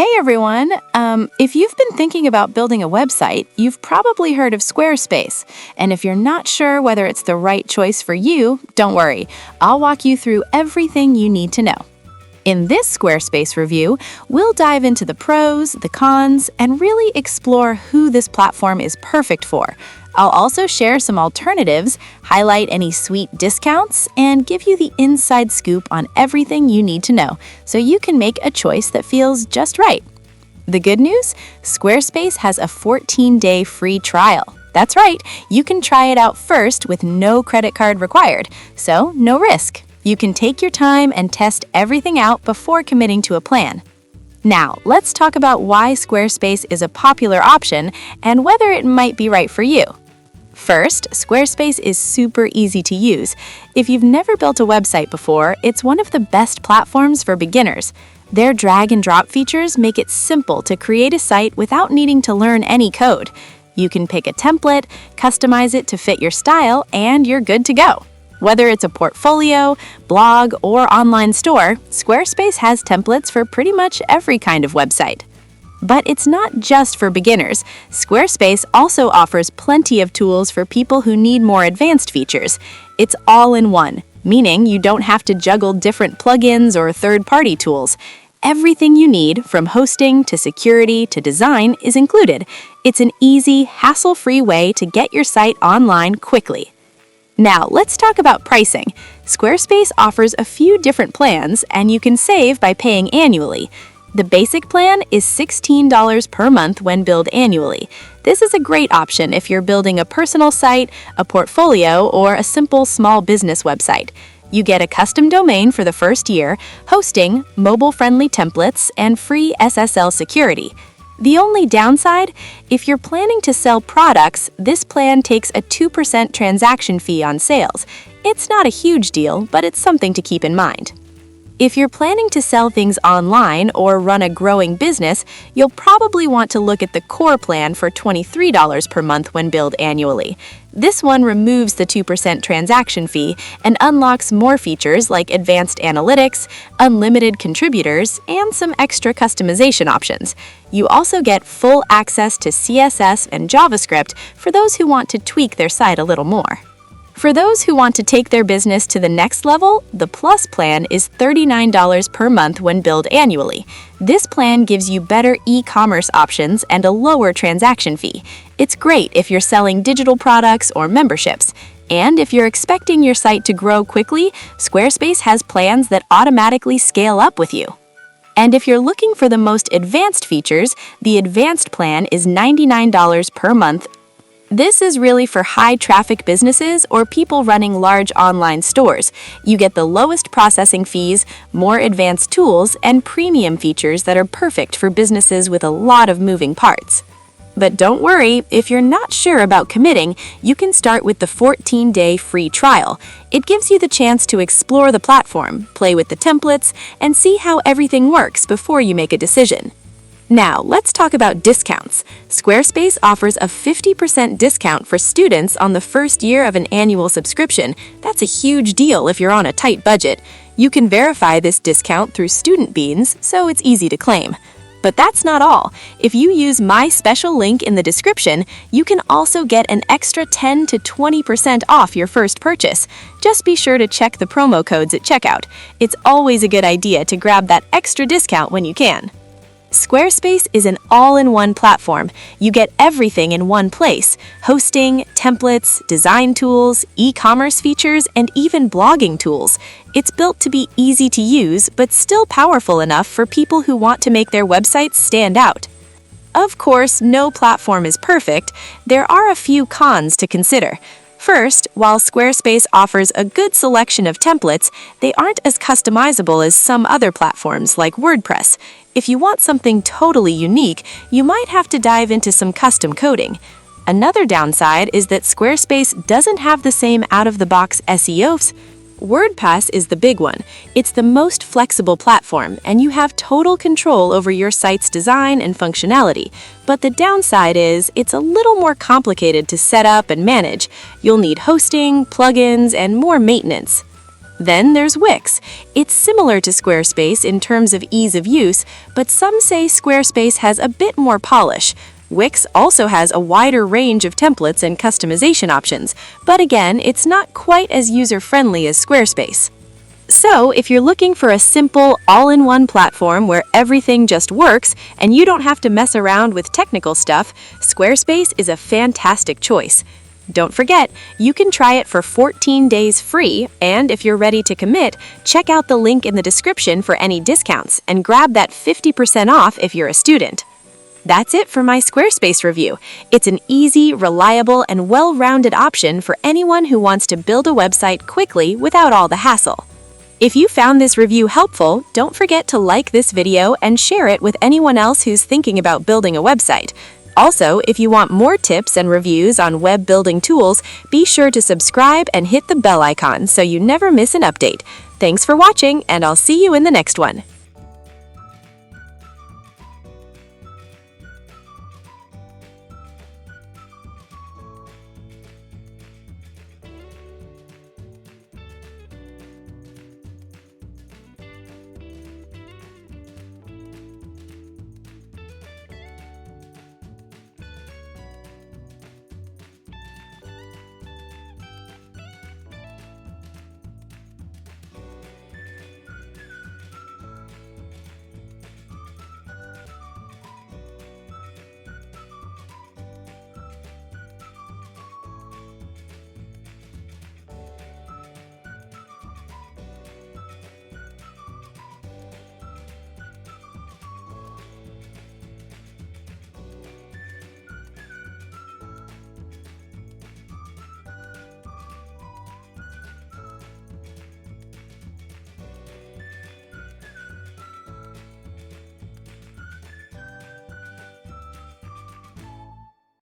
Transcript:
Hey everyone! If you've been thinking about building a website, you've probably heard of Squarespace. And if you're not sure whether it's the right choice for you, don't worry. I'll walk you through everything you need to know. In this Squarespace review, we'll dive into the pros, the cons, and really explore who this platform is perfect for. I'll also share some alternatives, highlight any sweet discounts, and give you the inside scoop on everything you need to know so you can make a choice that feels just right. The good news? Squarespace has a 14-day free trial. That's right, you can try it out first with no credit card required, so no risk. You can take your time and test everything out before committing to a plan. Now, let's talk about why Squarespace is a popular option and whether it might be right for you. First, Squarespace is super easy to use. If you've never built a website before, it's one of the best platforms for beginners. Their drag and drop features make it simple to create a site without needing to learn any code. You can pick a template, customize it to fit your style, and you're good to go. Whether it's a portfolio, blog, or online store, Squarespace has templates for pretty much every kind of website. But it's not just for beginners. Squarespace also offers plenty of tools for people who need more advanced features. It's all in one, meaning you don't have to juggle different plugins or third-party tools. Everything you need, from hosting to security to design, is included. It's an easy, hassle-free way to get your site online quickly. Now, let's talk about pricing. Squarespace offers a few different plans, and you can save by paying annually. The basic plan is $16 per month when billed annually. This is a great option if you're building a personal site, a portfolio, or a simple small business website. You get a custom domain for the first year, hosting, mobile-friendly templates, and free SSL security. The only downside? If you're planning to sell products, this plan takes a 2% transaction fee on sales. It's not a huge deal, but it's something to keep in mind. If you're planning to sell things online or run a growing business, you'll probably want to look at the core plan for $23 per month when billed annually. This one removes the 2% transaction fee and unlocks more features like advanced analytics, unlimited contributors, and some extra customization options. You also get full access to CSS and JavaScript for those who want to tweak their site a little more. For those who want to take their business to the next level, the Plus plan is $39 per month when billed annually. This plan gives you better e-commerce options and a lower transaction fee. It's great if you're selling digital products or memberships. And if you're expecting your site to grow quickly, Squarespace has plans that automatically scale up with you. And if you're looking for the most advanced features, the Advanced plan is $99 per month. This is really for high-traffic businesses or people running large online stores. You get the lowest processing fees, more advanced tools, and premium features that are perfect for businesses with a lot of moving parts. But don't worry, if you're not sure about committing, you can start with the 14-day free trial. It gives you the chance to explore the platform, play with the templates, and see how everything works before you make a decision. Now, let's talk about discounts. Squarespace offers a 50% discount for students on the first year of an annual subscription. That's a huge deal if you're on a tight budget. You can verify this discount through Student Beans, so it's easy to claim. But that's not all. If you use my special link in the description, you can also get an extra 10 to 20% off your first purchase. Just be sure to check the promo codes at checkout. It's always a good idea to grab that extra discount when you can. Squarespace is an all-in-one platform. You get everything in one place: hosting, templates, design tools, e-commerce features, and even blogging tools. It's built to be easy to use, but still powerful enough for people who want to make their websites stand out. Of course, no platform is perfect. There are a few cons to consider. First, while Squarespace offers a good selection of templates, they aren't as customizable as some other platforms like WordPress. If you want something totally unique, you might have to dive into some custom coding. Another downside is that Squarespace doesn't have the same out-of-the-box SEO. WordPress is the big one. It's the most flexible platform, and you have total control over your site's design and functionality. But the downside is it's a little more complicated to set up and manage. You'll need hosting, plugins, and more maintenance. Then there's Wix. It's similar to Squarespace in terms of ease of use, but some say Squarespace has a bit more polish. Wix also has a wider range of templates and customization options, but again, it's not quite as user-friendly as Squarespace. So, if you're looking for a simple, all-in-one platform where everything just works and you don't have to mess around with technical stuff, Squarespace is a fantastic choice. Don't forget, you can try it for 14 days free, and if you're ready to commit, check out the link in the description for any discounts and grab that 50% off if you're a student. That's it for my Squarespace review. It's an easy, reliable, and well-rounded option for anyone who wants to build a website quickly without all the hassle. If you found this review helpful, don't forget to like this video and share it with anyone else who's thinking about building a website. Also, if you want more tips and reviews on web building tools, be sure to subscribe and hit the bell icon so you never miss an update. Thanks for watching, and I'll see you in the next one.